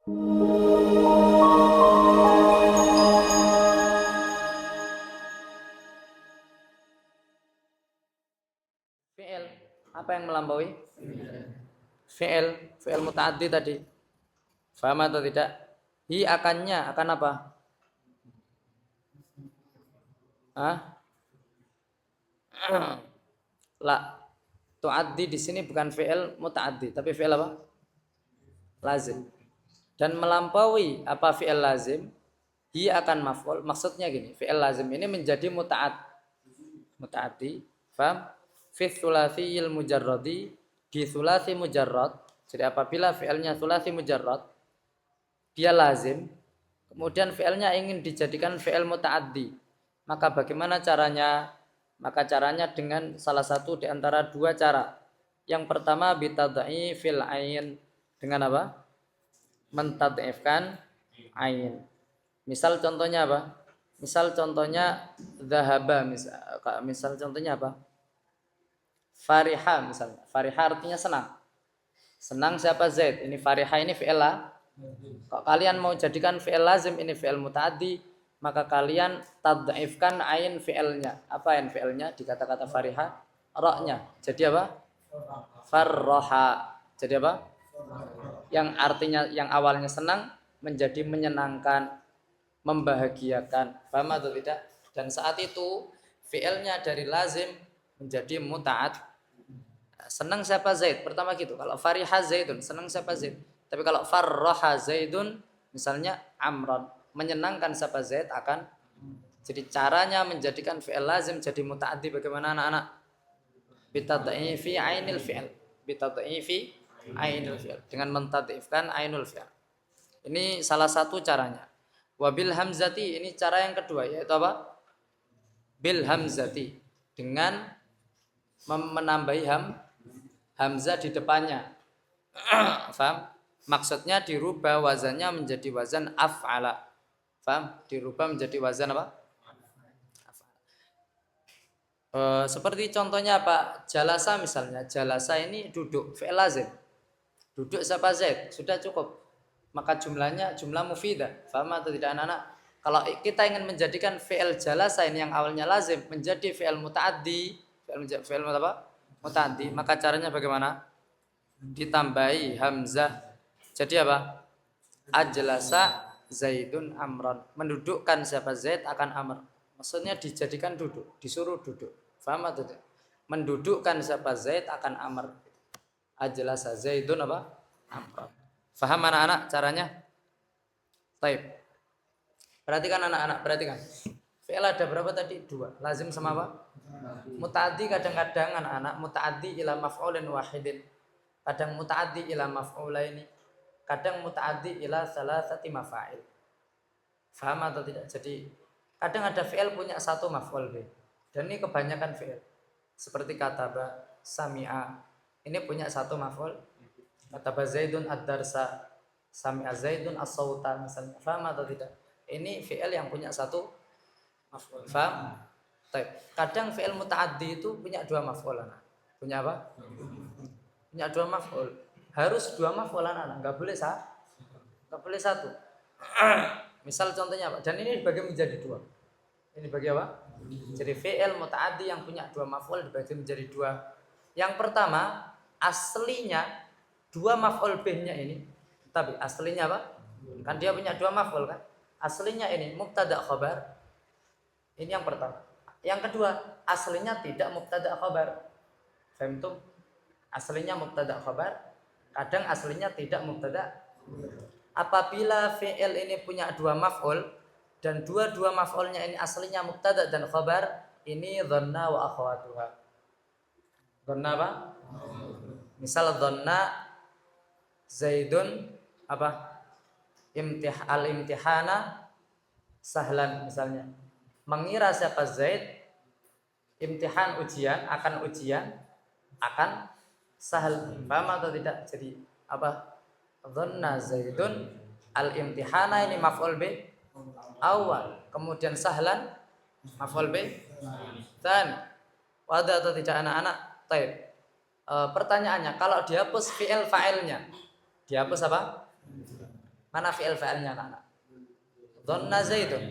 Fi'il apa yang melampaui? Fi'il muta'addi tadi. Faham atau tidak? Hi akannya akan apa? Hah? La. Tu'addi di sini bukan fi'il muta'addi, tapi fi'il apa? Lazim. Dan melampaui apa fi'il lazim? Hi akan maf'ul. Maksudnya gini, fi'il lazim ini menjadi muta'addi. Faham? Fi tsulatsiyil mujarradi, di tsulasi mujarrad. Jadi apabila fi'ilnya tsulasi mujarrad, dia lazim, kemudian fi'ilnya ingin dijadikan fi'il muta'addi. Maka bagaimana caranya? Maka caranya dengan salah satu di antara dua cara. Yang pertama bitad'ifil ain, dengan apa? Mentad'ifkan ain. Misal contohnya apa? Misal contohnya dhahaba, misal contohnya apa? Fariha misalnya. Fariha artinya senang. Senang siapa? Zaid. Ini fariha ini fi'il lah. Kalau kalian mau jadikan fi'il lazim ini fi'il muta'addi, maka kalian tad'ifkan ain fi'ilnya. Apa ain fi'ilnya? Di kata-kata fariha, ra-nya. Jadi apa? Farroha. Jadi apa? Yang artinya yang awalnya senang menjadi menyenangkan, membahagiakan. Paham atau tidak? Dan saat itu fi'ilnya dari lazim menjadi muta'ad. Senang siapa? Zaid. Pertama gitu. Kalau fariha Zaidun, senang siapa? Zaid. Tapi kalau farroha Zaidun, misalnya Amron, menyenangkan siapa? Zaid akan. Jadi caranya menjadikan fi'il lazim jadi muta'addi bagaimana anak-anak? Bitad'ifi ainil fi'il. Bitad'ifi ainil fi'il. Dengan mentad'ifkan ainul fi'il. Ini salah satu caranya. Wabil hamzati, ini cara yang kedua, yaitu apa? Bil hamzati, dengan menambahi hamzah di depannya. Faham? Maksudnya dirubah wazannya menjadi wazan af'ala. Faham? Dirubah menjadi wazan apa? Seperti contohnya apa? Jalasa misalnya. Jalasa ini duduk, fi'il lazim. Duduk siapa? Zaid. Sudah cukup. Maka jumlahnya jumlah mufidah. Faham atau tidak anak-anak? Kalau kita ingin menjadikan fi'il jalasa ini yang awalnya lazim menjadi fi'il muta'addi, fi'il apa? Muta'addi, maka caranya bagaimana? Ditambahi hamzah. Jadi apa? Ajlasa Zaidun Amran. Mendudukkan siapa? Zaid akan Amr. Maksudnya dijadikan duduk, disuruh duduk. Faham atau tidak? Mendudukkan siapa? Zaid akan Amr. Ajlasa Zaidun apa? Amran. Faham anak-anak caranya? Baik. Perhatikan anak-anak, perhatikan. Fi'il ada berapa tadi? Dua. Lazim sama apa? Muta'addi kadang-kadang anak-anak muta'addi ila maf'ulin wahidin. Kadang muta'addi ila maf'ulaini. Kadang muta'addi ila salasati mafa'il. Faham atau tidak? Jadi kadang ada fi'il punya satu maf'ul bih. Dan ini kebanyakan fi'il. Seperti kataba, sami'a. Ini punya satu maf'ul. Kataba Zaidun ad-darsa, sami'a Zaidun as-sauta misalnya. Faham atau tidak? Ini fi'il yang punya satu maf'ul. Faham? Kadang fi'il muta'addi itu punya dua maf'ul anak. Punya apa? Punya dua maf'ul. Harus dua maf'ul anak. Enggak boleh satu. Misal contohnya apa? Dan ini dibagi menjadi dua. Ini bagi apa? Jadi fi'il muta'addi yang punya dua maf'ul dibagi menjadi dua. Yang pertama, aslinya dua maf'ul bihnya ini. Tapi aslinya apa? Kan dia punya dua maf'ul kan? Aslinya ini mubtada khabar. Ini yang pertama. Yang kedua, aslinya tidak mubtada khabar. Faham tuh? Aslinya mubtada khabar. Kadang aslinya tidak mubtada. Apabila fi'il ini punya dua maf'ul dan dua-dua maf'ulnya ini aslinya mubtada dan khabar, ini dhanna wa akhawatuha. Dhanna apa? Misal dhanna Zaidun apa? Al-imtihana sahlan misalnya. Mengira siapa Zaid imtihan ujian akan sahal. Paham atau tidak? Jadi apa? Dhanna Zaidun al-imtihana ini maf'ul bih awal, kemudian sahlan maf'ul bih tsani. Wadah atau tidak anak-anak? Baik. Pertanyaannya, kalau dihapus fi'il fa'ilnya, dihapus apa? Mana fi'il-fa'ilnya anak-anak? Dhanna Zaidun.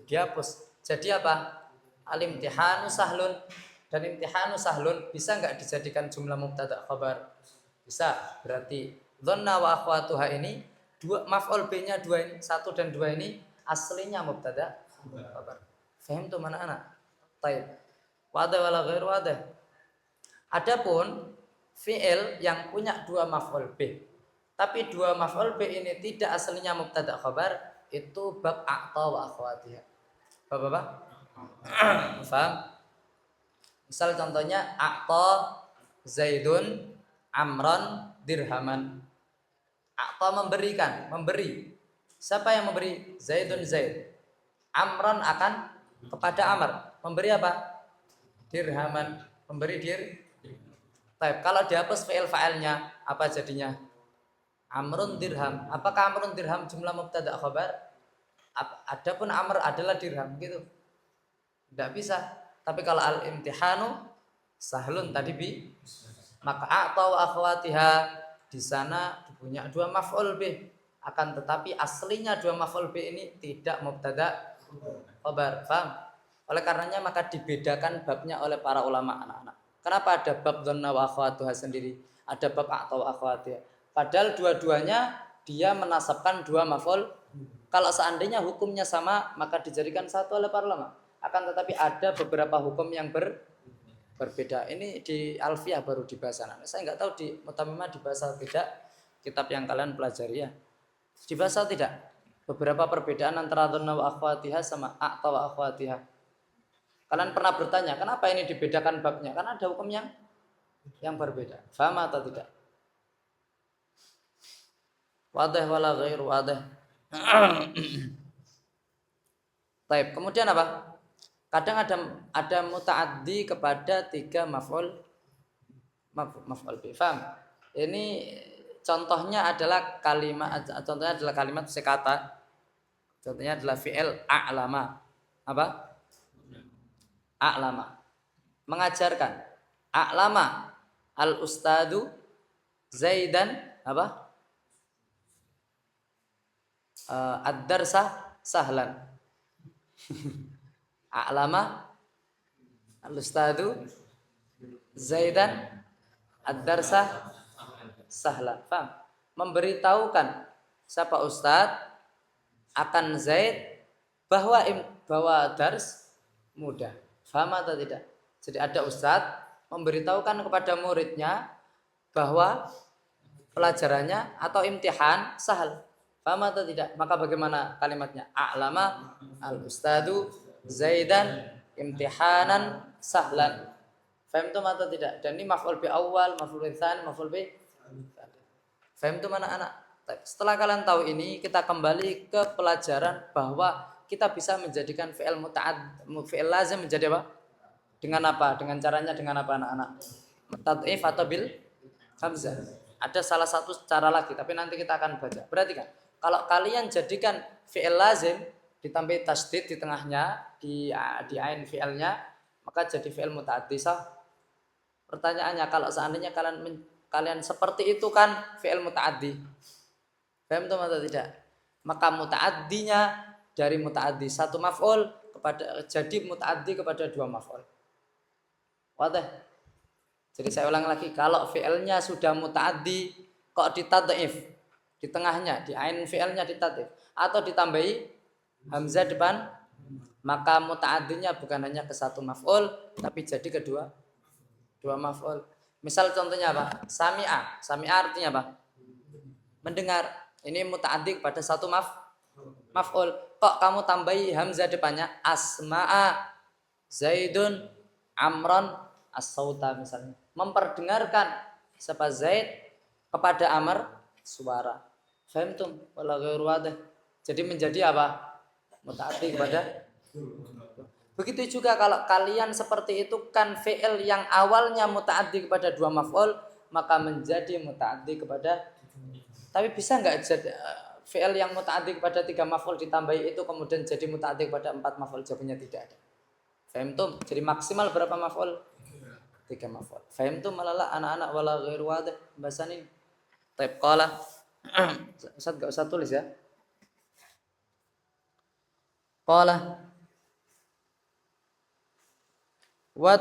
Dihapus. Jadi apa? Al-imtihanu sahlun. Dan imtihanu sahlun bisa nggak dijadikan jumlah mubtada khabar? Bisa. Berarti dhanna wa akhwatuha ini dua maf'ul B-nya dua ini, satu dan dua ini aslinya mubtada khabar. Faham tuh mana anak? Taib. Wadah wala ghair wadah. Adapun fi'il yang punya dua maf'ul B, tapi dua maf'ul B ini tidak aslinya mubtada khabar, itu bab a'ta wa akhwatiha. Bab apa? Paham? Misal contohnya a'ta Zaidun Amran dirhaman. A'ta memberikan, memberi. Siapa yang memberi? Zaidun Zaid. Amran akan kepada Amr. Memberi apa? Dirhaman. Memberi Taib. Kalau dihapus fi'il fa'ilnya apa jadinya? Amrun dirham. Apakah amrun dirham jumlah mubtada khabar? Adapun amr adalah dirham gitu. Tidak bisa. Tapi kalau al-imtihanu sahlun tadi maka atau akhwatiha di sana punya dua maf'ul bih. Akan tetapi aslinya dua maf'ul bih ini tidak mubtada khabar. Paham? Oleh karenanya maka dibedakan babnya oleh para ulama anak-anak. Kenapa ada bab dhanna wa akhwatuha sendiri, ada bab atau akhwatiha? Padahal dua-duanya dia menasabkan dua maf'ul. Kalau seandainya hukumnya sama, maka dijadikan satu oleh para ulama. Akan tetapi ada beberapa hukum yang berbeda. Ini di Alfiyah baru dibahas anak. Saya nggak tahu di Mutamimah dibahas atau tidak. Kitab yang kalian pelajari ya. Dibahas atau tidak? Beberapa perbedaan antara dhanna wa akhwatiha sama a'ta wa akhwatiha. Kalian pernah bertanya, kenapa ini dibedakan babnya? Karena ada hukum yang berbeda. Faham atau tidak? Wadah wala ghair wadah. Taib. Kemudian apa? Kadang ada muta'addi kepada tiga maf'ul bi. Faham? Ini contohnya adalah kalimat sekata. Contohnya adalah fi'il a'lama. Apa? A'lama. Mengajarkan. A'lama al-ustadu Zaidan apa? Ad-darsa sahlan. A'lama al-ustadu Zaidan ad-darsa sahlan. Paham? Memberitahukan siapa ustaz akan Zaid bahwa dars mudah. Paham atau tidak? Jadi ada ustaz memberitahukan kepada muridnya bahwa pelajarannya atau imtihan sahal. Paham atau tidak? Maka bagaimana kalimatnya? A'lama al-ustadu Zaidan imtihanan sahlan. Faham itu atau tidak? Dan ini maf'ul bi awal, maf'ul bi tsani, maf'ul bi. Faham itu mana anak? Setelah kalian tahu ini, kita kembali ke pelajaran bahwa kita bisa menjadikan fi'il lazim menjadi apa? Dengan apa? Dengan caranya dengan apa anak-anak? Tad'if atau bil hamzah. Ada salah satu cara lagi, tapi nanti kita akan baca. Perhatikan, kalau kalian jadikan fi'il lazim ditambah tasdid di tengahnya, di ain fi'ilnya, maka jadi fi'il muta'addi sah. Pertanyaannya, kalau seandainya kalian seperti itu kan fi'il muta'addi. Paham atau tidak? Maka muta'addinya dari muta'addi satu maf'ul jadi muta'addi kepada dua maf'ul. Wadah. Jadi saya ulang lagi, kalau fi'ilnya sudah muta'addi kok ditad'if di tengahnya, di ain fi'ilnya ditad'if atau ditambahi hamzah depan, maka muta'addinya bukan hanya ke satu maf'ul tapi jadi kedua dua maf'ul. Misal contohnya apa? Sami'a. Sami'a artinya apa? Mendengar. Ini muta'addi kepada satu maf'ul. Kok kamu tambahi hamzah depannya? Asma'a Zaidun Amran as-sauta misalnya. Memperdengarkan siapa Zaid kepada Amr suara. Fahimtum? Wala ghairu wadah. Jadi menjadi apa? Muta'addi kepada. Begitu juga kalau kalian seperti itu kan fi'il yang awalnya muta'addi kepada dua maf'ul maka menjadi muta'addi kepada. Tapi bisa enggak jadi fi'il yang muta'addi kepada tiga maf'ul ditambahi itu kemudian jadi muta'addi kepada empat maf'ul? Jawabannya tidak ada. Fahimtum? Jadi maksimal berapa maf'ul? 3 maf'ul. Fahimtum malala anak-anak wala ghairu wadah bahasan ini. Taib qala. Ustaz enggak usah tulis ya. Qala wa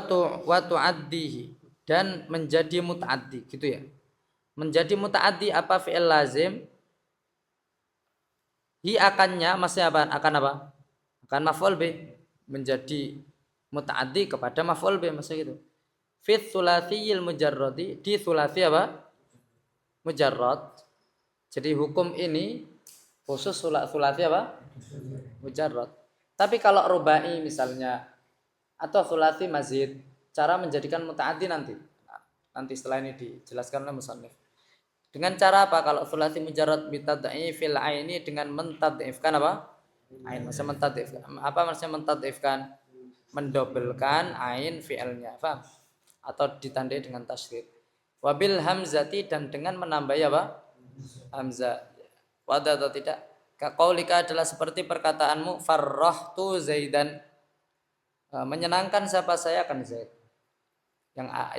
tu'addihi, dan menjadi muta'addi gitu ya. Menjadi muta'addi apa fi'il lazim? Hi akannya masih apa? Akan apa? Akan maf'ul bih, menjadi muta'addi kepada maf'ul bih masih gitu. Fit thulathiyil mujarradi, di thulathi apa? Mujarrad. Jadi hukum ini khusus thulathi apa? Mujarrad. Tapi kalau rubai misalnya atau thulathi mazid, cara menjadikan muta'addi nanti setelah ini dijelaskan oleh musannif. Dengan cara apa? Kalau thulathi mujarrad bitad'ifil aini, dengan mentad'ifkan apa? Ain. Maksudnya mentad'ifkan apa? Maksudnya mentad'ifkan, mendobelkan ain fi'ilnya, paham? Atau ditandai dengan tasydid. Wabil hamzati, dan dengan menambahi apa? Hamzah. Wadah atau tidak? Qaulika adalah seperti perkataanmu, farrahtu Zaidan, menyenangkan siapa saya akan Zaid.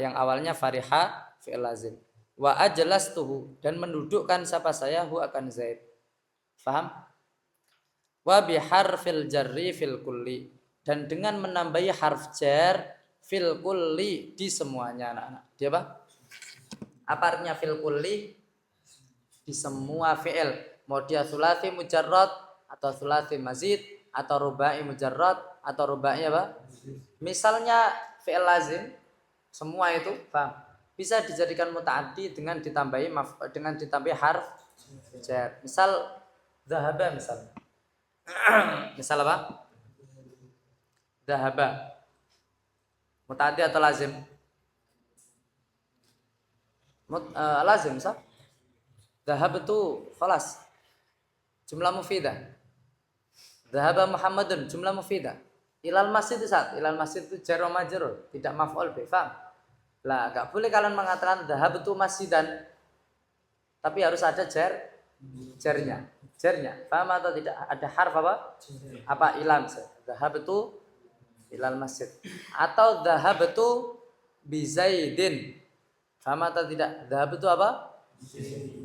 Yang awalnya fariha fi'il lazim. Wa ajlastuhu, dan mendudukkan siapa saya hu akan Zaid. Faham? Wa biharfil jarri fil kulli, dan dengan menambahi harf jar fil kulli di semuanya anak-anak. Dia apa? Apa artinya fil kulli? Di semua fi'il. Mau dia thulathi mujarrad atau thulathi mazid atau rubai mujarrad atau rubai apa? Misalnya fi'il lazim, semua itu paham, bisa dijadikan muta'addi dengan ditambahi harf jar. Misal dhahaba misalnya. Misal apa? Dhahaba. Muta'addi atau lazim? Lazim sah. Dhahab itu khalas, jumlah mufidah. Dhahaba Muhammadun, jumlah mufidah. Ilal masjid itu saat, ilal masjid itu jar wa majrur, tidak maf'ul bih. Faham? Lah, enggak boleh kalian mengatakan dhahab itu masjidan, tapi harus ada jarnya. Paham atau tidak? Ada harf apa? Apa ilam? Dhahab itu ilal masjid. Atau dhahab itu bi Zaidin. Paham atau tidak? Dhahab itu apa?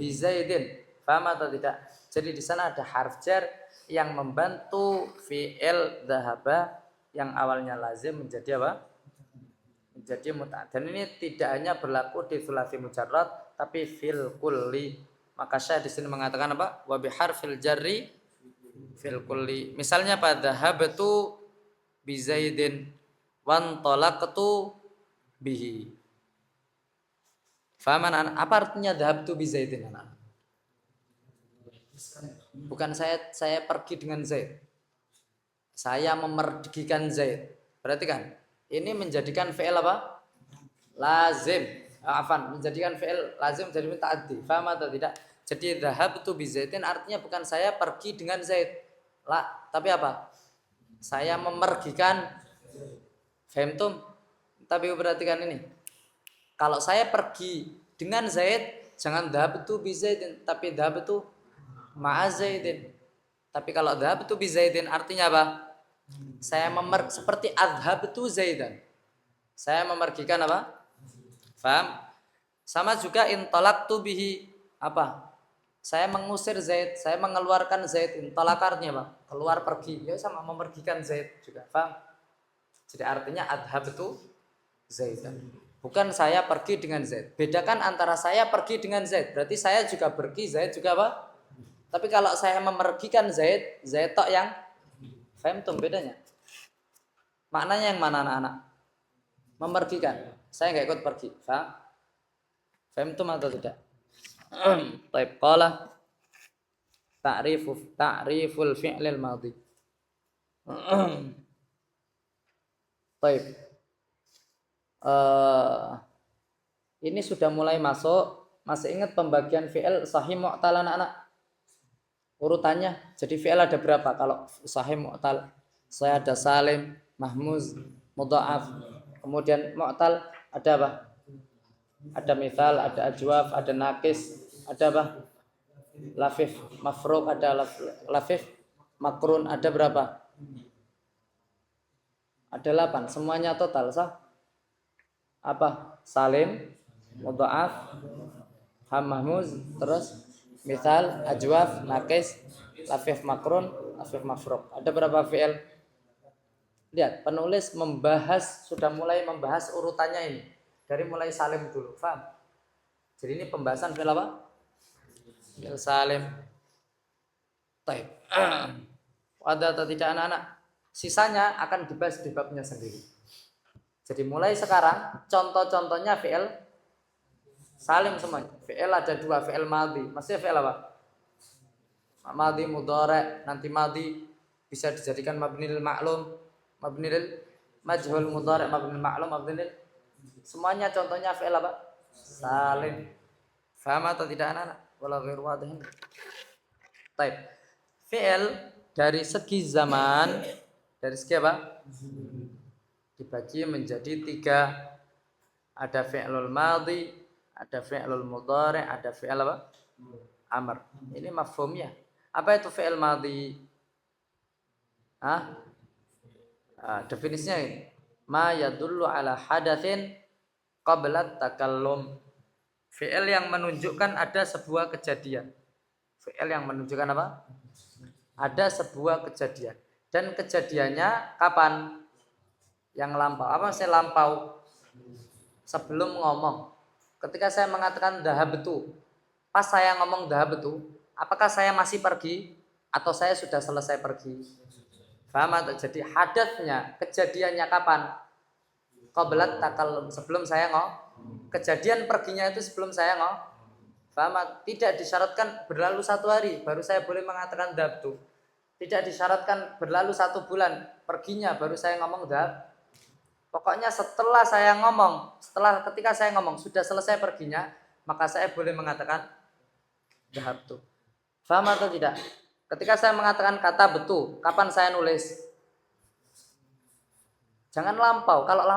Bi Zaidin. Paham atau tidak? Jadi di sana ada harf jar yang membantu fi'il dhahaba yang awalnya lazim menjadi apa? Menjadi muta'addi. Dan ini tidak hanya berlaku di thulathi mujarrad, tapi fil kulli. Maka saya di sini mengatakan apa? Wa bi harfil jarri fil kulli. Misalnya pada dhahabtu bi Zaidin wan talaqtu bihi. Faham anak? Apa artinya dhahabtu bi Zaidin anak? Bukan saya pergi dengan Zaid. Saya memergikan Zaid. Berarti kan ini menjadikan fi'il apa? Lazim. Menjadikan fi'il lazim jadi muta'addi. Faham atau tidak? Jadi dhahabtu bi Zaidin artinya bukan saya pergi dengan Zaid. Tapi apa? Saya memergikan. Fahimtum? Tapi perhatikan ini. Kalau saya pergi dengan Zaid, jangan dhahabtu bi Zaidin, tapi dhahabtu ma'a Zaidin. Tapi kalau dhahabtu bi Zaidin artinya apa? Saya seperti adhabtu Zaidan. Saya memergikan apa? Faham? Sama juga intalaqtu bihi, apa? Saya mengusir Zaid, saya mengeluarkan Zaid. Intalaq artinya apa? Keluar pergi. Ya sama memergikan Zaid juga. Faham? Jadi artinya adhabtu Zaidan. Bukan saya pergi dengan Zaid. Bedakan antara saya pergi dengan Zaid, berarti saya juga pergi, Zaid juga apa? Tapi kalau saya memergikan Zaid, Zaid tok yang faham tuh bedanya. Maknanya yang mana anak-anak? Memergikan. Saya enggak ikut pergi. Faham tuh atau tidak? Baik, qala ta'riful fi'lil madhi. Baik. Ini sudah mulai masuk. Masih ingat pembagian fi'il sahih mu'tal anak-anak? Urutannya, jadi fi'il ada berapa? Kalau sahih mu'tal, saya ada salim, mahmuz, mudha'af. Kemudian mu'tal ada apa? Ada mithal, ada ajwaf, ada nakis, ada apa? Lafif, mafruq, ada lafif, makrun, ada berapa? Ada 8, semuanya total sah? Apa? Salim, mudha'af, ham mahmuz, terus mithal, ajwaf, nakis, lafif, makrun, afif mafruq. Ada berapa fi'il? Lihat, penulis sudah mulai membahas urutannya ini. Dari mulai salim dulu, paham? Jadi ini pembahasan fi'il apa? Fi'il salim. Taib. Ada atau tidak anak-anak? Sisanya akan dibahas di babnya sendiri. Jadi mulai sekarang contoh-contohnya fi'il salim semuanya. Fi'il ada dua, fi'il madhi. Maksudnya fi'il apa? Madhi mudhari, nanti madhi bisa dijadikan mabnil ma'lum, mabnil majhul mudhari, mabnil ma'lum, mabnil. Semuanya contohnya fi'il apa? Salim. Faham atau tidak anak-anak? Wala ghairu wadhihin. Taib. Fi'il dari segi zaman, dari segi apa? Dibagi menjadi tiga. Ada fi'lul madhi, ada fi'lul mudhari, ada fi'il apa? Amr. Ini mafhumnya. Apa itu fi'il madhi? Definisinya ini. Ma yadullu ala hadatsin qabla takallum. Fi'il yang menunjukkan ada sebuah kejadian. Fi'il yang menunjukkan apa? Ada sebuah kejadian. Dan kejadiannya kapan? Yang lampau. Apa maksudnya lampau? Sebelum ngomong. Ketika saya mengatakan dhahabtu, pas saya ngomong dhahabtu, apakah saya masih pergi atau saya sudah selesai pergi? Paham atau? Jadi hadatsnya, kejadiannya kapan? Qablat takallum, sebelum saya ngomong. Kejadian perginya itu sebelum saya ngomong. Paham? Tidak disyaratkan berlalu 1 hari baru saya boleh mengatakan dhahabtu. Tidak disyaratkan berlalu 1 bulan perginya baru saya ngomong dhahab. Pokoknya setelah ketika saya ngomong sudah selesai perginya, maka saya boleh mengatakan dhahabtu. Paham atau tidak? Ketika saya mengatakan kata betul, kapan saya nulis? Jangan lampau. Kalau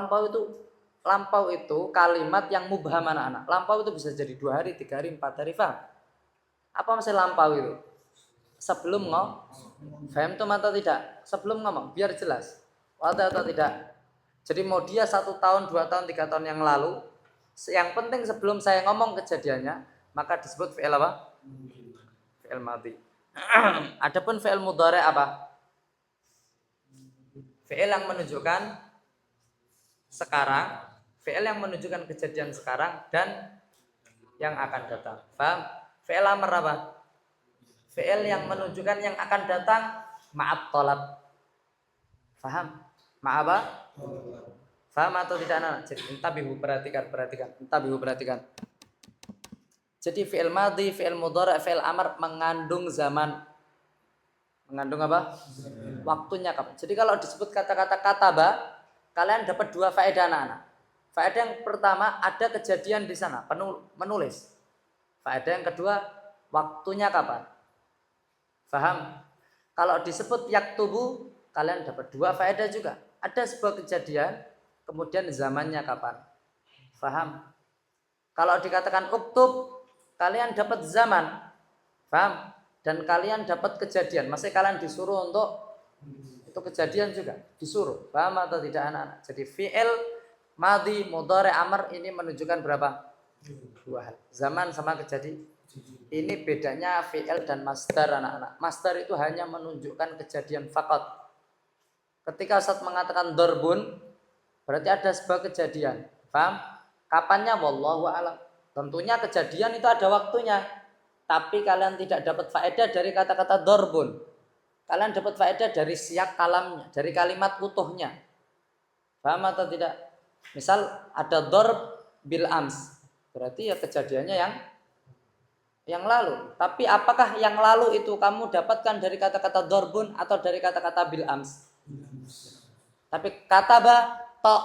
lampau itu kalimat yang mubham anak-anak. Lampau itu bisa jadi 2 hari, 3 hari, 4 hari. Paham? Apa maksudnya lampau itu? Sebelum ngomong. Paham itu atau tidak? Sebelum ngomong, biar jelas. Wadah atau tidak? Jadi mau dia 1 tahun, 2 tahun, 3 tahun yang lalu, yang penting sebelum saya ngomong kejadiannya, maka disebut fi'il apa? Fi'il madhi. Adapun fi'il mudhari apa? Fi'il yang menunjukkan sekarang, fi'il yang menunjukkan kejadian sekarang dan yang akan datang. Paham? Fi'il amr apa? Fi'il yang menunjukkan yang akan datang ma'at tolab. Paham? Ma'at apa? Paham atau tidak anak? Jadi intabihu, perhatikan. Jadi fi'il madhi, fi'il mudhari', fi'il amr mengandung zaman. Mengandung apa? Waktunya kapan? Jadi kalau disebut kata-kata kataba, kalian dapat 2 faedah anak-anak. Faedah yang pertama, ada kejadian di sana, menulis. Faedah yang kedua, waktunya kapan? Paham? Kalau disebut yaktubu, kalian dapat 2 faedah juga. Ada sebuah kejadian, kemudian zamannya kapan. Paham? Kalau dikatakan uktub, kalian dapat zaman. Paham? Dan kalian dapat kejadian. Maksudnya kalian disuruh untuk itu kejadian juga. Disuruh. Paham atau tidak anak-anak? Jadi fi'il, madhi, mudhari, amr ini menunjukkan berapa? 2 hal. Zaman sama kejadian. Ini bedanya fi'il dan masdar anak-anak. Masdar itu hanya menunjukkan kejadian faqat. Ketika Ustaz mengatakan dorbun, berarti ada sebuah kejadian. Paham? Kapannya? Wallahu a'lam. Tentunya kejadian itu ada waktunya. Tapi kalian tidak dapat faedah dari kata-kata dorbun. Kalian dapat faedah dari siyak kalamnya, dari kalimat utuhnya. Paham atau tidak? Misal ada dorb bil ams. Berarti ya kejadiannya yang lalu. Tapi apakah yang lalu itu kamu dapatkan dari kata-kata dorbun atau dari kata-kata bil ams? Tapi kataba tok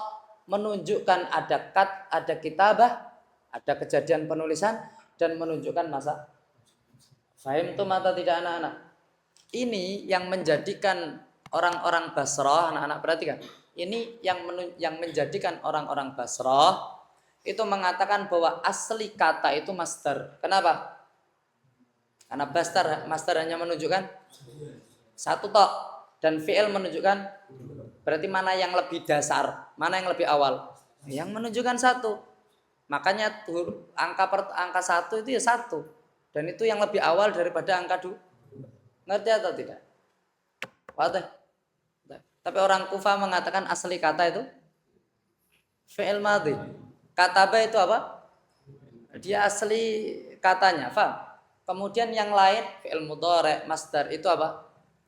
menunjukkan ada kitabah, ada kejadian penulisan dan menunjukkan masa. Fahim tuh mata tidak anak-anak? Ini yang menjadikan orang-orang Basrah, anak-anak perhatikan. Ini yang menjadikan orang-orang Basrah itu mengatakan bahwa asli kata itu masdar. Kenapa? Karena masdar hanya menunjukkan 1 tok dan fi'il menunjukkan, berarti mana yang lebih dasar, mana yang lebih awal? Yang menunjukkan 1. Makanya angka 1 itu ya 1. Dan itu yang lebih awal daripada angka 2. Ngerti atau tidak? Wadah. Tapi orang Kufa mengatakan asli kata itu fi'il madhi. Kataba itu apa? Dia asli katanya, faham? Kemudian yang lain fi'il mudhari, masdar itu apa?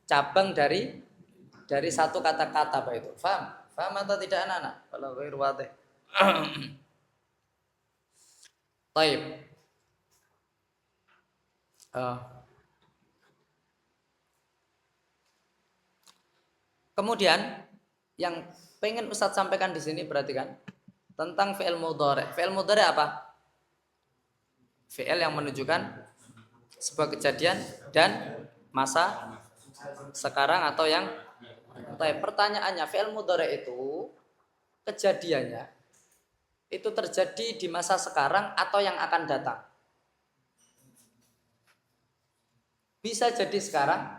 Cabang dari satu kata kataba itu. Faham? Faham atau tidak anak-anak? Kalau ghair wadih. Taib. Kemudian yang pengen Ustadz sampaikan di sini perhatikan tentang fi'il mudhari. Fi'il mudhari apa? Fi'il yang menunjukkan sebuah kejadian dan masa sekarang atau yang pertanyaannya fi'il mudhari itu kejadiannya itu terjadi di masa sekarang atau yang akan datang. Bisa jadi sekarang.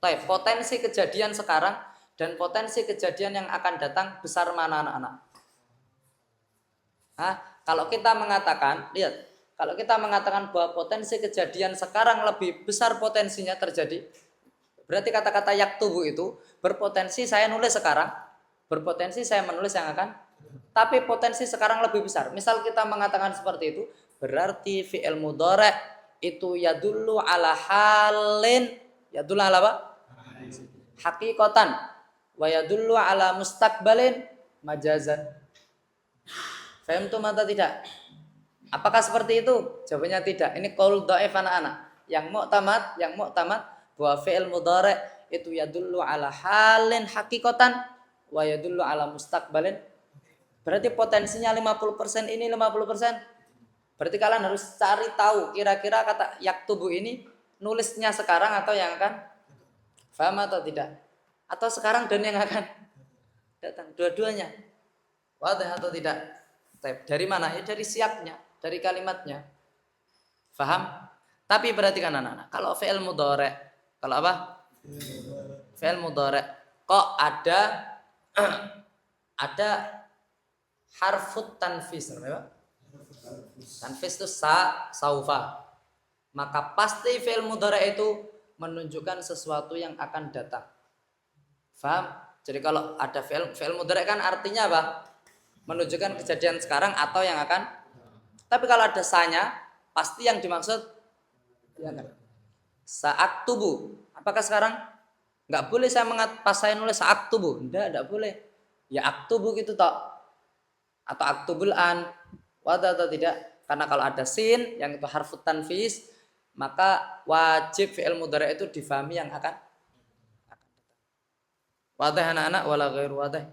Potensi kejadian sekarang dan potensi kejadian yang akan datang besar mana anak-anak? Nah, kalau kita mengatakan, lihat, kalau kita mengatakan bahwa potensi kejadian sekarang lebih besar potensinya terjadi, berarti kata-kata yaktubu itu berpotensi saya nulis sekarang, berpotensi saya menulis yang akan, tapi potensi sekarang lebih besar. Misal kita mengatakan seperti itu, berarti fi'il mudhari itu yadullu ala halin, yadullu ala apa? Hakikatan wa yadullu ala mustaqbalin majazan. Faham tuh mata tidak? Apakah seperti itu? Jawabannya tidak. Ini qaul dhaif anak-anak. Yang mu'tamad bahwa fi'il mudhari itu yadullu ala halin hakikatan wa yadullu ala mustaqbalin. Berarti potensinya 50% ini 50%. Berarti kalian harus cari tahu kira-kira kata yaktubu ini nulisnya sekarang atau yang akan. Faham atau tidak? Atau sekarang dan yang akan datang? Dua-duanya. Wadah atau tidak? Dari mana? Ya dari siapnya, dari kalimatnya. Faham? Tapi perhatikan anak-anak. Kalau fi'il mudhari, kalau apa? Fi'il mudhari. Kok ada harfut tanfis, apa? Tanfis itu saufa. Maka pasti fi'il mudhari itu menunjukkan sesuatu yang akan datang. Faham? Jadi kalau ada fi'il mudhari kan artinya apa? Menunjukkan kejadian sekarang atau yang akan. Tapi kalau ada sanya, pasti yang dimaksud ya kan? Saat tubuh. Apakah sekarang? Nggak boleh pas saya nulis saat tubuh. Enggak boleh. Ya aktubu gitu toh. Atau aktubul an. Wadah atau tidak? Karena kalau ada sin yang itu harfut tanfis, maka wajib fi'il mudhari itu difahami yang akan. Wadah anak-anak wala ghair wadah.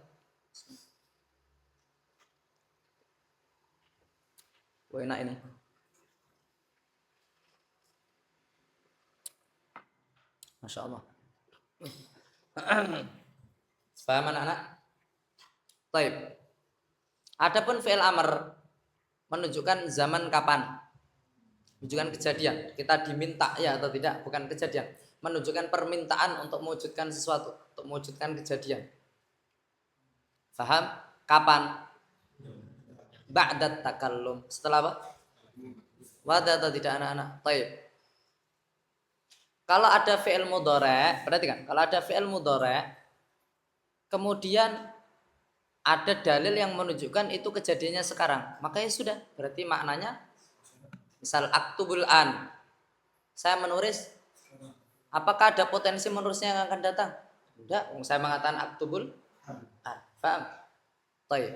Wah enak ini. Masya Allah. Paham anak-anak? Taib. Adapun fi'il amr menunjukkan zaman kapan. Menunjukkan kejadian. Kita diminta ya atau tidak, bukan kejadian. Menunjukkan permintaan untuk mewujudkan sesuatu, untuk mewujudkan kejadian. Faham? Kapan? Ba'dat takallum. Setelah apa? Wadah atau tidak anak-anak? Taib. Kalau ada fi'il mudhari, perhatikan, kalau ada fi'il mudhari, kemudian ada dalil yang menunjukkan itu kejadiannya sekarang, maka ya sudah, berarti maknanya misal aktubul an, saya menulis, apakah ada potensi menulisnya yang akan datang? Tidak, saya mengatakan aktubul an. Paham? Taib.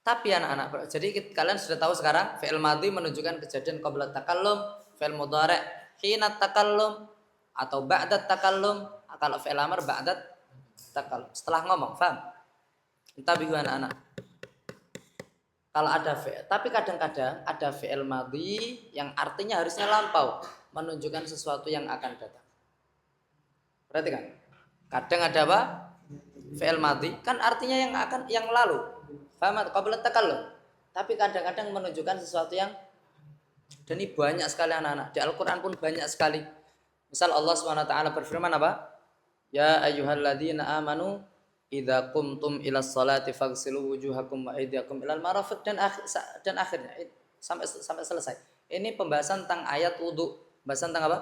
Tapi anak-anak, jadi kalian sudah tahu sekarang fi'il madhi menunjukkan kejadian qabla takallum, fi'il mudhari hina takallum atau ba'dat takallum, kalau fi'il amr ba'dat takallum, setelah ngomong. Paham? Tapi anak-anak, kalau ada fi'il, tapi kadang-kadang ada fi'il madhi yang artinya harusnya lampau, menunjukkan sesuatu yang akan datang. Perhatikan, kadang ada apa? Fi'il madhi kan artinya yang akan, yang lalu. Faham? Qabla takallum. Tapi kadang-kadang menunjukkan sesuatu yang, dan ini banyak sekali anak-anak. Di Al-Quran pun banyak sekali. Misal Allah SWT berfirman apa? Ya ayyuhalladzina amanu idza qumtum ilas salati faghsilu wujuhakum wa aydiyakum ilal marafiq, dan akhirnya sampai selesai. Ini pembahasan tentang ayat wudu. Pembahasan tentang apa?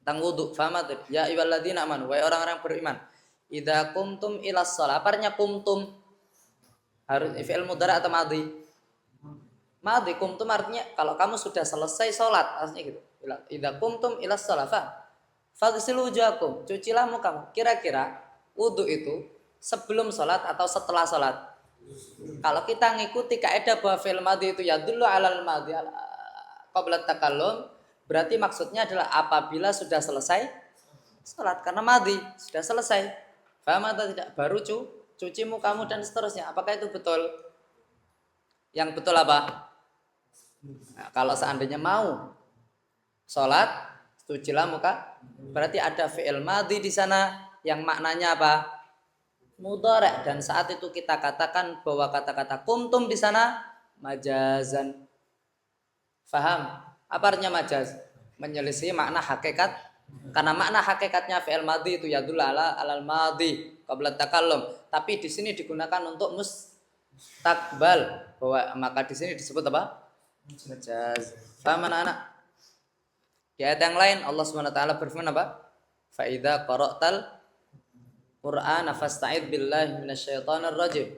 tentang wudu. Faham atau? Ya ayyuhalladzina amanu, wahai orang-orang beriman. Idza qumtum ilas shalah. Aparnya qumtum? Harus fi'il mudhari atau madhi? Madhi. Qumtum artinya kalau kamu sudah selesai sholat, artinya gitu. Idza qumtum ilas shalah, faghsilu wujuhakum. Cucilah mukamu. Kira-kira wudu itu sebelum sholat atau setelah sholat? Kalau kita ngikuti kaidah bahwa fi'il madhi itu yadullu alal madhi qabla takallum, berarti maksudnya adalah apabila sudah selesai sholat, karena madhi sudah selesai. Paham atau tidak? Baru cuci mukamu dan seterusnya. Apakah itu betul? Yang betul apa? Nah, kalau seandainya mau sholat, cucilah muka, berarti ada fi'il madhi di sana yang maknanya apa? Mudhari', dan saat itu kita katakan bahwa kata-kata kumtum di sana majazan. Faham? Apa artinya majaz? Menyelisih makna hakikat. Karena makna hakikatnya fi'il madhi itu yadullu alal madhi qabla takallum. Tapi di sini digunakan untuk mustaqbal, bahwa maka di sini disebut apa? Majaz. Faham anak-anak? Di ayat yang lain Allah Subhanahu wa taala berfirman apa? Fa idza qara'tal Quran fasta'id billahi minasyaitonir rajim.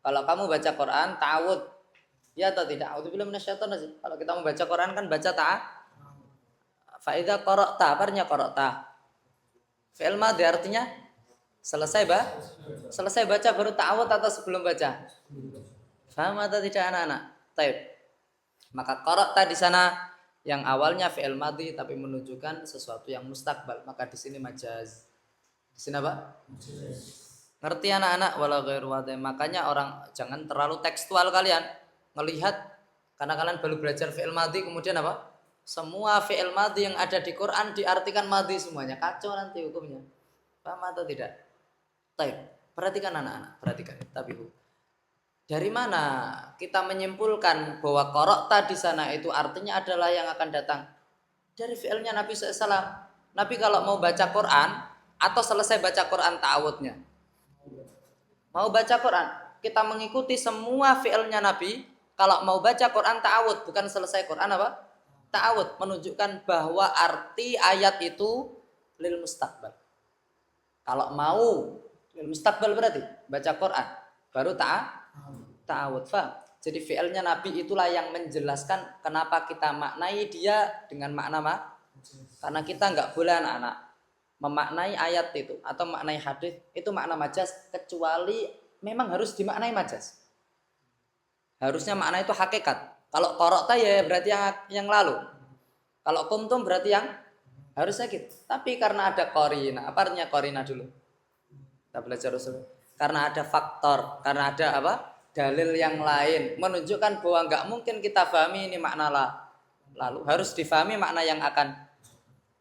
Kalau kamu baca Quran, ta'awud. Ya atau tidak? A'udzubillahi minasyaitonir rajim. Kalau kita membaca Quran kan baca fa idza qara'ta, artinya qara'ta. Fi'il madhi artinya selesai selesai baca baru ta'awud atau sebelum baca? Faham atau tidak anak-anak? Taib. Maka qara'ta di sana yang awalnya fi'il madhi tapi menunjukkan sesuatu yang mustaqbal, maka di sini majaz. Di sini apa? Ngerti anak-anak? Wala ghairu wadih. Makanya orang jangan terlalu tekstual kalian melihat, karena kalian baru belajar fi'il madhi kemudian apa? Semua fi'il madhi yang ada di Quran diartikan madhi semuanya. Kacau nanti hukumnya. Paham atau tidak? Baik. Perhatikan anak-anak, perhatikan. Tapi dari mana kita menyimpulkan bahwa qara'ta di sana itu artinya adalah yang akan datang? Dari fi'ilnya Nabi SAW. Nabi kalau mau baca Quran atau selesai baca Quran ta'awudnya? Mau baca Quran, kita mengikuti semua fi'ilnya Nabi. Kalau mau baca Quran ta'awud, bukan selesai Quran apa? Ta'awud, menunjukkan bahwa arti ayat itu lil mustaqbal. Kalau mau lil mustaqbal berarti baca Quran baru ta'awud. Faham? Jadi fi'ilnya Nabi itulah yang menjelaskan kenapa kita maknai dia dengan makna karena kita nggak boleh anak-anak memaknai ayat itu atau maknai hadis itu makna majaz, kecuali memang harus dimaknai majaz. Harusnya makna itu hakikat. Kalau qara'ta ya berarti yang lalu. Kalau kuntum berarti yang harusnya gitu. Tapi karena ada qarina, apa artinya qarina dulu? Kita belajar usul. Karena ada faktor, karena ada apa? Dalil yang lain menunjukkan bahwa nggak mungkin kita pahami ini makna lalu, harus difahami makna yang akan.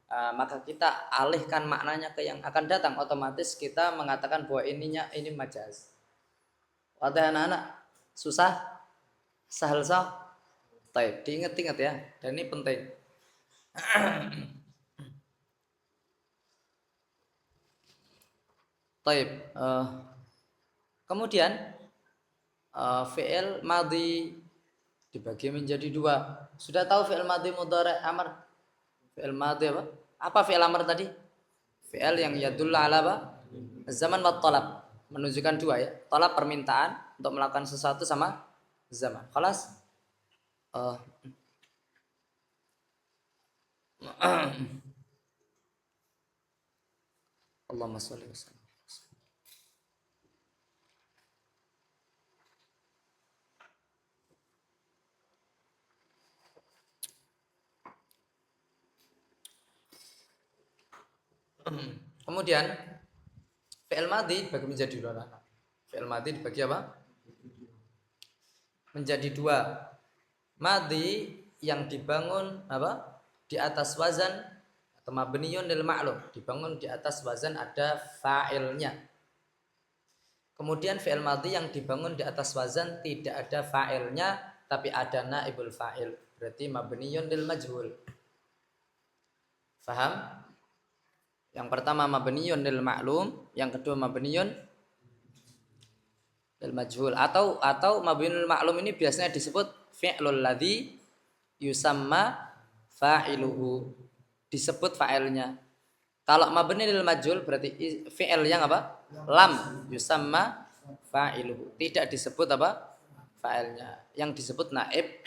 Maka kita alihkan maknanya ke yang akan datang, otomatis kita mengatakan bahwa ini majaz. Wadah anak-anak, susah? Sahal sah? Taib, diingat-ingat ya, dan ini penting. Taib. Kemudian fi'il madhi dibagi menjadi dua. Sudah tahu fi'il madhi mudhari' amr? Fi'il madhi apa? Apa fi'il amr tadi? Fi'il yang yadullu ala apa? Zaman wa talab. Menunjukkan dua ya. Talab permintaan untuk melakukan sesuatu sama zaman. Khalas? Allahumma sholli wa sallim. Kemudian fi'il madhi dibagi menjadi dua. Fi'il madhi dibagi apa? Menjadi dua. Madhi yang dibangun apa? Di atas wazan atau mabniyun lil ma'lum, dibangun di atas wazan ada fa'ilnya. Kemudian fi'il madhi yang dibangun di atas wazan tidak ada fa'ilnya tapi ada naibul fa'il, berarti mabniyun lil majhul. Faham? Yang pertama mabniyun lil ma'lum, yang kedua mabniyun lil majhul. Atau mabniyun lil ma'lum ini biasanya disebut fi'lul ladzi yusamma fa'iluhu, disebut fa'ilnya. Kalau mabni lil majhul berarti fi'il yang apa? Lam yusamma fa'iluhu. Tidak disebut apa? Fa'ilnya. Yang disebut naib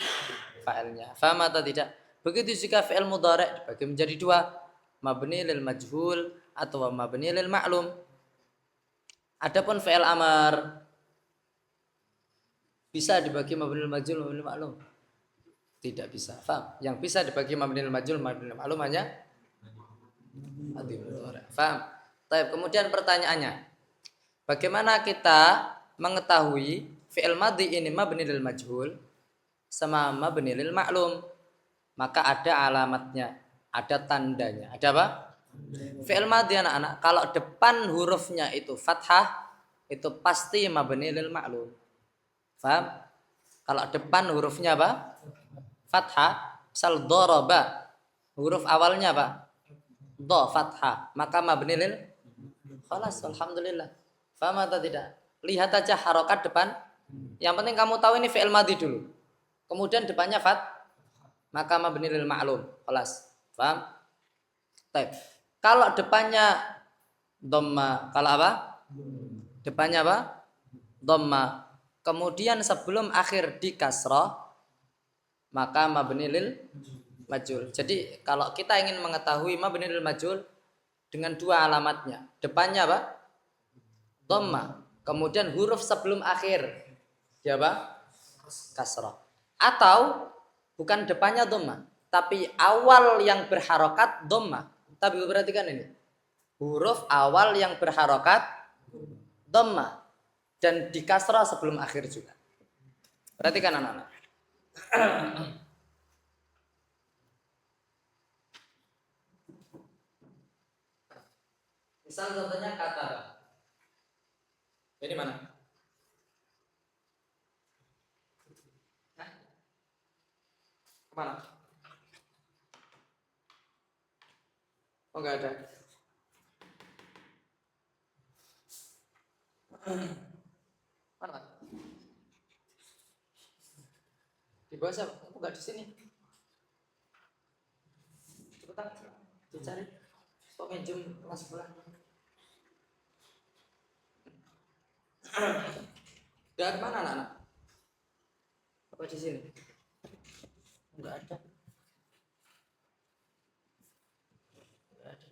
fa'ilnya. Faham atau tidak? Begitu juga fi'il mudhari' dibagi menjadi dua, mabni lil majhul atau mabni lil ma'lum. Adapun fi'il amar bisa dibagi mabni lil majhul mabni lil ma'lum? Tidak bisa. Faham? Yang bisa dibagi mabni lil majhul mabni lil ma'lum hanya madi mudhari'. Faham? Baik, kemudian pertanyaannya, bagaimana kita mengetahui fi'il madhi ini mabni lil majhul sama mabni lil ma'lum? Maka ada alamatnya, ada tandanya. Ada apa? Fi'il madhi anak-anak, kalau depan hurufnya itu fathah, itu pasti mabni lil ma'lum. Faham? Kalau depan hurufnya apa? Fathah, misal daraba, huruf awalnya apa? Do fathah, maka mabni lil khalas, alhamdulillah. Faham atau tidak? Lihat aja harokat depan. Yang penting kamu tahu ini fi'il madhi dulu. Kemudian depannya maka mabni lil ma'lum. Khalas. Paham? Baik. Kalau depannya dhamma, kalau apa? Depannya apa? Dhamma. Kemudian sebelum akhir di kasrah, maka mabni lil majhul. Jadi kalau kita ingin mengetahui mabni lil majhul dengan dua alamatnya. Depannya apa? Dhamma. Kemudian huruf sebelum akhir dia apa? Kasrah. Atau bukan depannya dhamma, tapi awal yang berharokat dhamma. Tapi perhatikan ini. Huruf awal yang berharokat dhamma dan di kasrah sebelum akhir juga. Perhatikan anak-anak. Misal contohnya kata. Ini mana? Kemana? Oh enggak ada. Mana? Di bawah siapa? Aku enggak di sini. Cepetan dicari. Kok minjem kelas sebelah? Dari mana anak-anak? Apa di sini? Enggak ada. Enggak ada.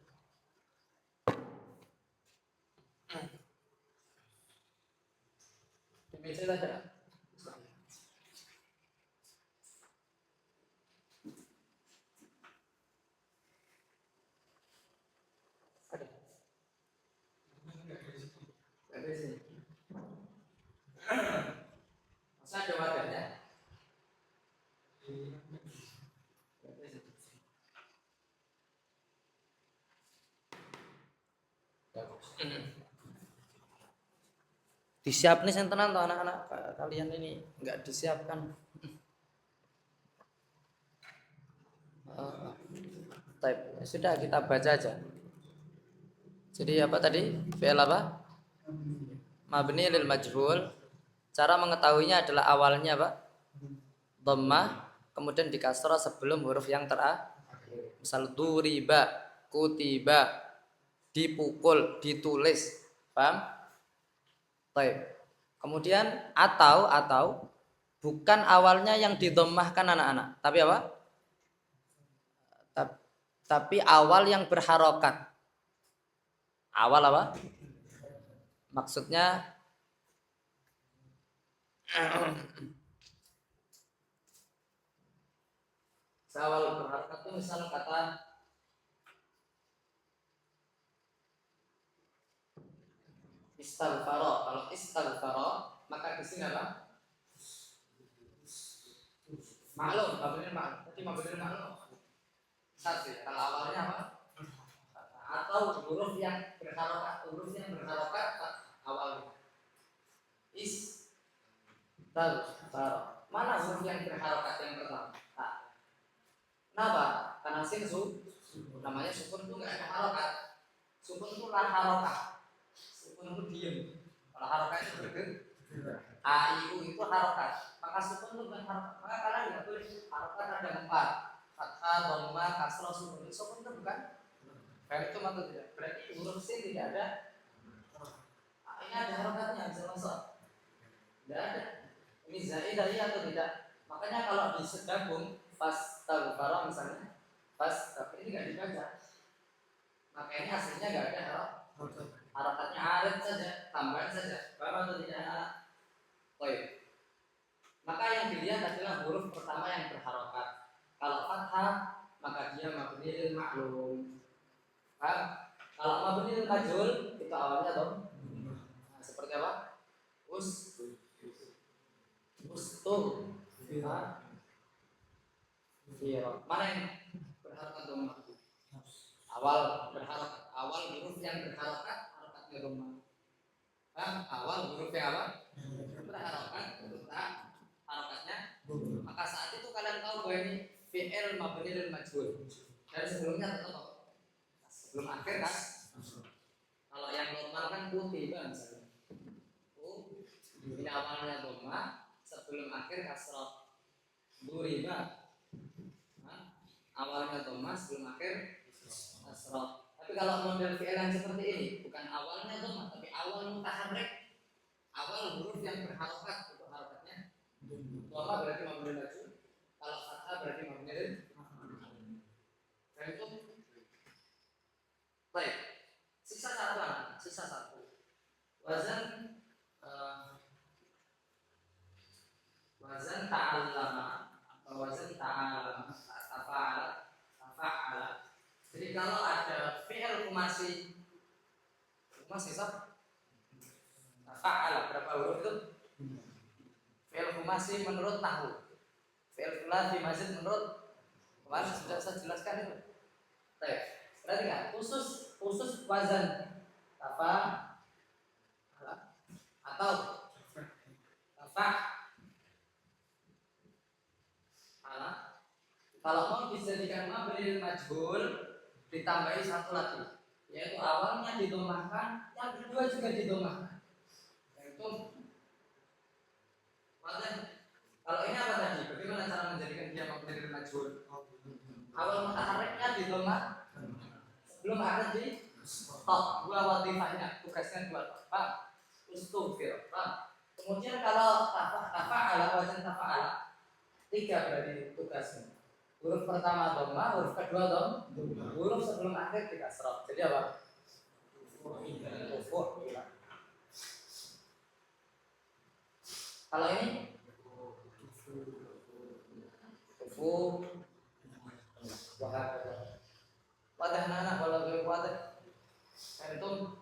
Di meja ada. Ada. Ada di sini. Masa ada wadahnya? Disiap nih sentenan tuh anak-anak kalian ini nggak disiapkan. Type. Sudah kita baca aja. Jadi apa tadi? Fi'il apa? Mabni lil majhul. Cara mengetahuinya adalah awalnya apa? Dhammah, kemudian di kasrah sebelum huruf yang terakhir. Misal duriba, kutiba, dipukul, ditulis. Paham? Baik. Kemudian atau bukan awalnya yang didommahkan anak-anak, tapi apa? Tapi awal yang berharokat. Awal apa? Maksudnya awal berharokat itu misal kata istaghfara. Kalau istaghfara maka di sini apa? Maklum, mabni maklum. Tadi mabni maklum. Satu. Kalau awalnya apa? Atau huruf yang berharokat awalnya. Istaghfara. Mana huruf yang berharokat yang pertama? Kenapa? Karena sin namanya sukun itu nggak ada harokat. Sukun itu lah harokat. Sukun itu diem. Kalau harokat itu bergerak. AIU itu harokat. Maka sukun itu bukan harokat. Maka kalian nggak boleh harokat ada 4. Fathah, dhamma, kasrah, sukun. Sukun itu bukan Fa'iltum atau tidak? Berarti huruf sin tidak ada. Ini ada harokatnya bisa masuk. Tidak ada. Ini zaidah ya atau tidak? Makanya kalau disegabung fastaghfara misalnya, tapi ini nggak dibaca. Maka ini aslinya nggak ada harokatnya, arid saja, tambahan saja. Paham atau tidak? Baik. Maka yang dilihat adalah huruf pertama yang berharokat. Kalau fathah maka dia mabniul ma'lum. Paham? Kalau mabniul majhul itu awalnya dom. Nah, seperti apa? Ustum. Mana yang berharokat dom? Awal berharokat. Awal huruf yang berharokat harokatnya dom. Paham? Awal huruf yang apa? Berharokat, harokatnya. Maka saat itu kalian tahu bahwa ini fi'il mabni lil majhul. Dari sebelumnya tetap sebelum akhir kan. Kalau yang normal kan kutiba misalnya. Ini awalnya dhamma, sebelum akhir kasrah. Duriba. Awalnya dhamma, sebelum akhir kasrah. Tapi kalau model fi'il yang seperti ini bukan awalnya dhamma, tapi awal mutaharrik. Awal huruf yang berharokat untuk harokatnya. Dhamma berarti mabni majhul. Kalau fathah berarti mabni lil. Dan itu baik. Sisa satu. Wazan ta'allama atau wazan ta'allama tafa'ala. Jadi kalau ada fi'il kumasi sah tafa'ala berapa huruf itu? Fi'il kumasi menurut nahwu. Fi'il thulathi mazid menurut kemarin sudah saya jelaskan itu. Baik. Berarti kan khusus wazan tafa'ala atau tafa'ala. Kalau mau dijadikan mabni majhul ditambahi satu lagi, yaitu awalnya didomahkan, yang kedua juga didomahkan. Yaitu wazan. Kalau ini apa tadi? Bagaimana cara menjadikan dia mabni majhul? Awal mutaharriknya didomah, sebelum akhir di stop. Dua wadifahnya, tugasnya dua. Pak, ustufir. Pak. Kemudian kalau tafa'ala wazan tafa'ala 3 berarti tugasnya. Huruf pertama dhamma, huruf kedua dhamma, huruf sebelum akhir di kasrah. Jadi apa? Kalau ini wadah nana kalau gue wadah entum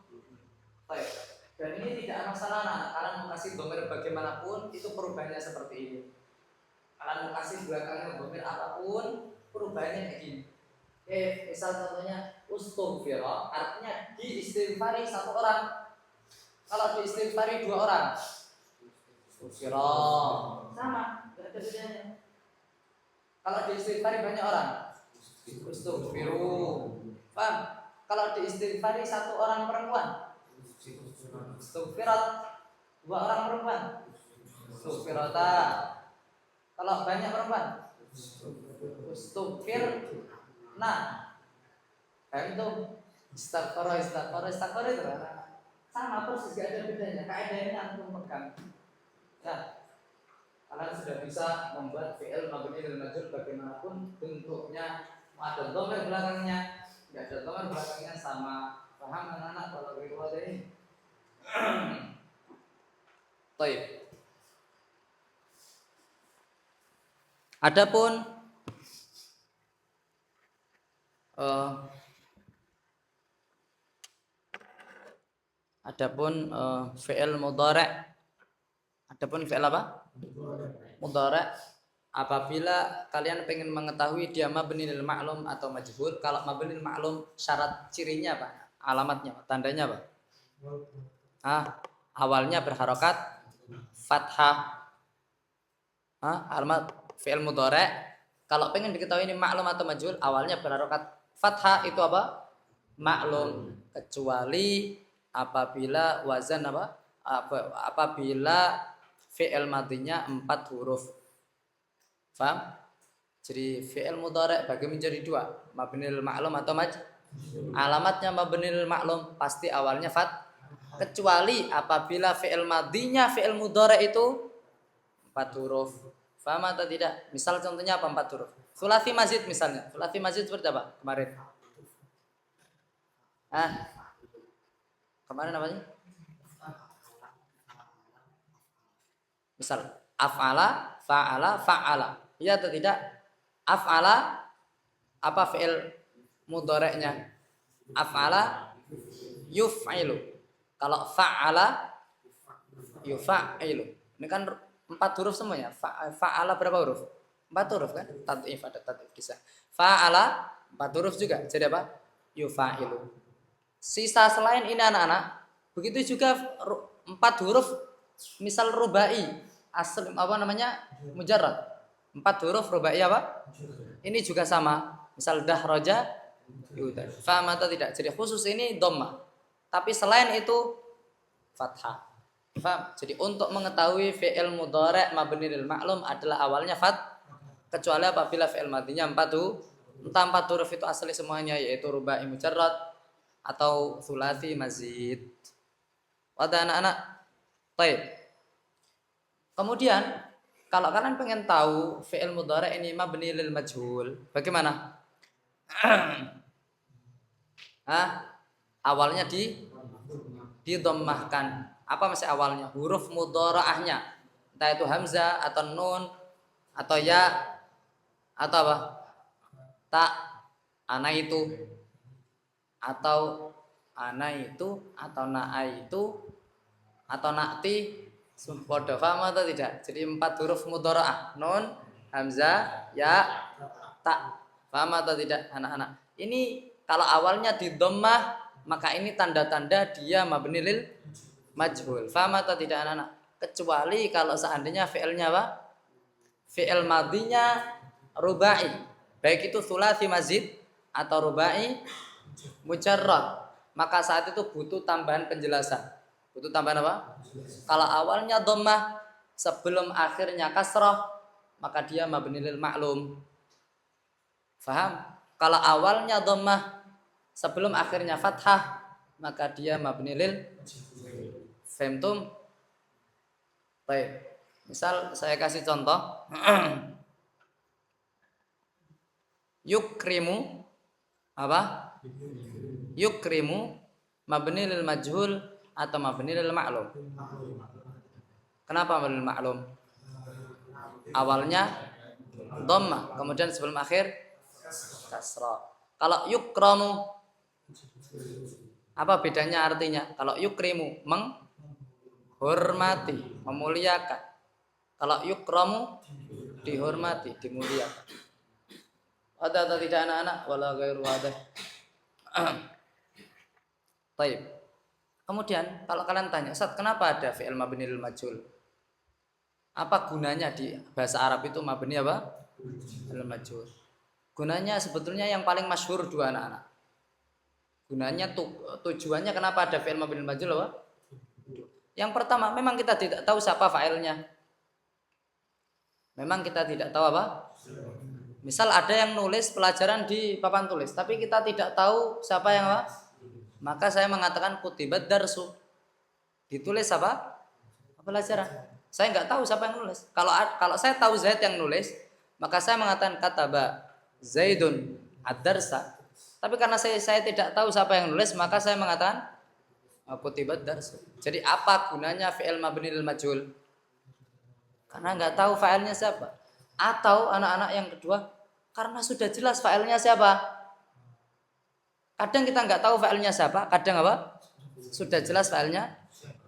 baik. Dan ini tidak masalah anak. Kalian mau kasih domir bagaimanapun itu perubahannya seperti ini. Kalian mau kasih belakangnya domir apapun perubahannya kayak gini. Oke, misal contohnya ustughfira artinya diistighfari satu orang. Kalau diistighfari 2 orang ustughfira sama, tidak ada bedanya. Kalau diistighfari banyak orang ustughfiru. Paham? Kalau diistighfari 1 orang perempuan ustughfirat, 2 orang perempuan ustughfirata. Kalau banyak perempuan ustughfir. Nah, kayak itu istighfar itu sama persis, gak ada bedanya. Kaidahnya antum pegang. Ya, kalian sudah bisa membuat fi'il mabni lil majhul bagaimanapun bentuknya, mau ada dhamir belakangnya, enggak ada dhamir belakangnya sama. Paham anak-anak kalau riwayat ini? Baik. Adapun fi'il mudhari'. Adapun fi'il apa? Mudhari'. Apabila kalian pengen mengetahui dia mabni lil ma'lum atau majhul, kalau mabni lil ma'lum syarat cirinya apa? Alamatnya, tandanya apa? Awalnya berharokat fathah. Alamat fi'il mudhari'. Kalau pengen diketahui ini maklum atau majhul, awalnya berharokat fathah itu apa? Maklum, kecuali apabila wazan apa? Apabila fi'il madinya 4 huruf. Paham? Jadi fi'il mudhari' bagi menjadi 2, mabni lil ma'lum atau Alamatnya mabnil maklum pasti awalnya kecuali apabila fi'il madinya fi'il mudhari itu 4 huruf. Paham atau tidak? Misal contohnya apa 4 huruf? Sulasi mazid misalnya. Sulasi mazid seperti apa kemarin? Kemarin apa sih? Misal af'ala, fa'ala, fa'ala. Iya atau tidak? Af'ala apa fi'il mudhari'nya? Af'ala yuf'ilu. Kalau fa'ala yufa'ilu. Ini kan 4 huruf semuanya. Fa'ala berapa huruf? 4 huruf kan? Tad'if ada tad'if kisah. Fa'ala 4 huruf juga. Jadi apa? Yufa'ilu. Sisa selain ini anak-anak, begitu juga 4 huruf misal rubai asal apa namanya mujarrad 4 huruf rubai apa ini juga sama misal dahroja yudha faham atau tidak jadi khusus ini dhamma tapi selain itu fathah faham jadi untuk mengetahui fi'il mudhari' mabni lil ma'lum adalah awalnya kecuali apabila fi'il madinya 4 huruf itu asli semuanya yaitu rubai mujarrad atau sulasi mazid pada anak-anak. Baik. Kemudian kalau kalian pengen tahu fi'il mudhari' ini mabni lil majhul, bagaimana? Awalnya didommahkan. Apa masih awalnya? Huruf mudhara'ahnya. Entah itu hamzah atau nun atau ya atau apa? Tak ana itu atau ana itu atau na'a itu atau nakti podo faham atau tidak jadi 4 huruf mudhara'ah nun hamzah ya tak faham atau tidak anak-anak ini kalau awalnya di dhammah maka ini tanda-tanda dia mabni lil majhul faham atau tidak anak-anak kecuali kalau seandainya fi'ilnya apa fi'il madinya rubai baik itu sulasi mazid atau rubai mujarrad maka saat itu butuh tambahan penjelasan. Butuh tambahan apa? Kalau awalnya dhammah sebelum akhirnya kasrah maka dia mabni lil ma'lum. Faham? Kalau awalnya dhammah sebelum akhirnya fathah maka dia mabni lil fahimtum? Baik. Misal saya kasih contoh. Yukrimu apa? Yukrimu mabni lil majhul atau mabni lil ma'lum. Kenapa mabni lil ma'lum? Awalnya dhamma, kemudian sebelum akhir kasrah. Kalau yukramu apa bedanya artinya? Kalau yukrimu menghormati, memuliakan. Kalau yukramu dihormati, dimuliakan. Ada atau tidak anak-anak? Wala ghairu wadah. Baik. Kemudian kalau kalian tanya, Ustaz, kenapa ada fi'il mabni lil majhul? Apa gunanya di bahasa Arab itu mabni apa? Lil majhul. Gunanya sebetulnya yang paling masyhur dua anak-anak. Gunanya tujuannya kenapa ada fi'il mabni lil majhul apa? Yang pertama, memang kita tidak tahu siapa fa'ilnya. Memang kita tidak tahu apa? Misal ada yang nulis pelajaran di papan tulis, tapi kita tidak tahu siapa yang apa? Maka saya mengatakan kutibat darsu. Ditulis apa? Pelajaran. Saya nggak tahu siapa yang nulis. Kalau saya tahu Zaid yang nulis, maka saya mengatakan kataba Zaidun ad-darsa. Tapi karena saya tidak tahu siapa yang nulis, maka saya mengatakan kutibat darsu. Jadi apa gunanya fi'il mabni lil majhul? Karena nggak tahu fa'ilnya siapa. Atau anak-anak yang kedua, karena sudah jelas fa'ilnya siapa. Kadang kita nggak tahu fa'ilnya siapa, kadang apa? Sudah jelas fa'ilnya.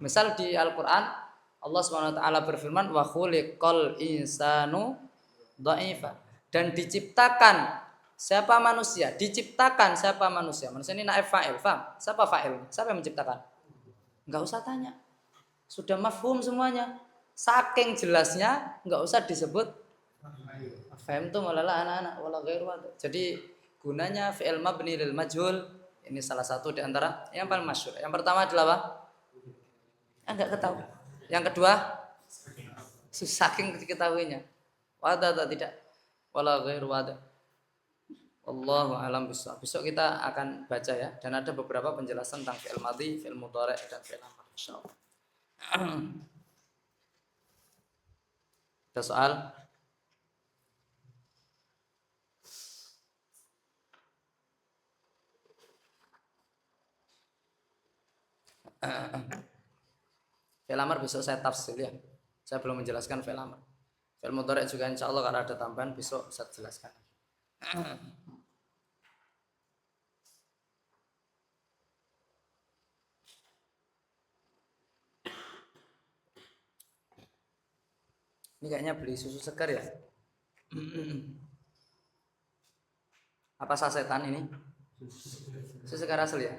Misal di Al-Qur'an Allah Subhanahu wa taala berfirman wa khuliqal insanu dha'ifa dan diciptakan siapa manusia? Diciptakan siapa manusia? Manusia ini naib fa'il, paham? Siapa fa'il? Siapa yang menciptakan? Enggak usah tanya. Sudah mafhum semuanya. Saking jelasnya enggak usah disebut faham tuh malah anak-anak wala ghairu. Jadi gunanya fi'il mabni lil majhul ini salah satu di antara yang paling masyhur. Yang pertama adalah apa? Enggak ketahui. Yang kedua saking diketahuinya. Wada atau tidak? Wala ghairu wada. Wallahu alam bissawab. Besok kita akan baca ya, dan ada beberapa penjelasan tentang fi'il madhi, fi'il mudhari' dan fi'il amr insyaallah. Ada soal? Fi'il amr besok saya tafsir ya. Saya belum menjelaskan fi'il amr. Fi'il mudhari' juga insyaallah kalau ada tambahan besok saya jelaskan. Ini kayaknya beli susu segar ya. Apa sasetan ini? Susu segar asli ya.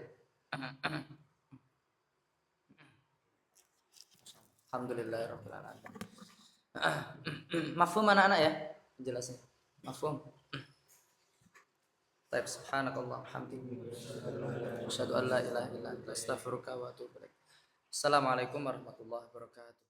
Alhamdulillahirabbil alamin. Mafhum anak-anak ya? Penjelasannya. Mafhum. Baik, subhanakallah hamdika asyhadu an la ilaha illa anta astaghfiruka wa atubu ilaik. Assalamualaikum warahmatullahi wabarakatuh.